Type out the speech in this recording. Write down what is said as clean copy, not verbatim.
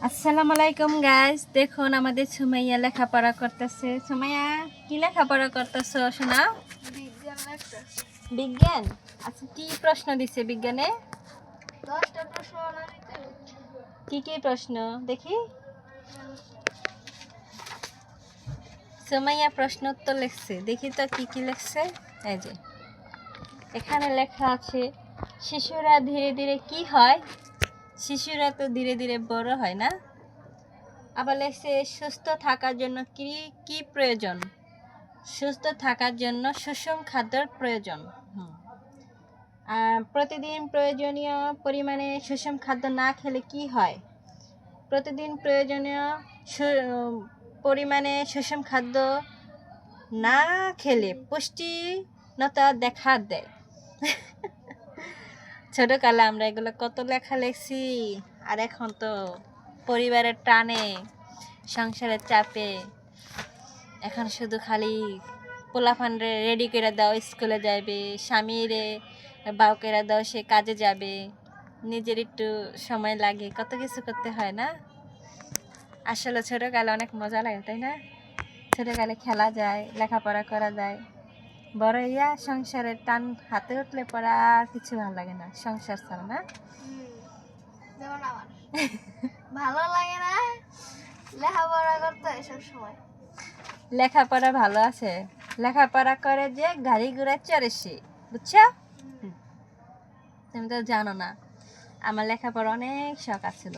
আসসালামু আলাইকুম গাইস, দেখুন আমাদের সুমাইয়া লেখাপড়া করতেছে। সুমাইয়া, কি লেখাপড়া করতেছো শোনা? বিজ্ঞান। আচ্ছা, কি প্রশ্ন দিছে বিজ্ঞানে? 10টা প্রশ্ন বানাইতে। কি কি প্রশ্ন দেখি? সুমাইয়া প্রশ্ন উত্তর লিখছে, দেখি তো কি কি লিখছে। এই যে এখানে লেখা আছে, শিশুরা ধীরে ধীরে কি হয়? শিশুরা তো ধীরে ধীরে বড় হয় না? আবার লেখছে, সুস্থ থাকার জন্য কি কি প্রয়োজন? সুস্থ থাকার জন্য সুষম খাদ্যের প্রয়োজন। প্রতিদিন প্রয়োজনীয় পরিমাণে সুষম খাদ্য না খেলে কি হয়? প্রতিদিন প্রয়োজনীয় পরিমাণে সুষম খাদ্য না খেলে পুষ্টিহীনতা দেখা দেয়। ছোটকালে আমরা এগুলো কত লেখা লেখছি, আর এখন তো পরিবারের টানে, সংসারের চাপে এখন শুধু খালি পোলাপানরে রেডি করে দাও স্কুলে যাবে, স্বামীরে বাউ করে দাও সে কাজে যাবে, নিজের একটু সময় লাগে, কত কিছু করতে হয় না? আসলে ছোটোকালে অনেক মজা লাগে, তাই না? ছোটোকালে খেলা যায়, লেখাপড়া করা যায়। বড় ইয়া সংসারের টান হাতে উঠলে পরে আর কিছু ভালো লাগে না, সংসার ছাড়া না? যেমন আমার ভালো লাগে না লেখাপড়া করতে এসব সময়। লেখাপড়া ভালো আছে, লেখাপড়া করে যে গাড়ি ঘোড়া চড়ে সে, বুঝছো? তুমি তো জানো না, আমার লেখাপড়া অনেক শখ আছিল।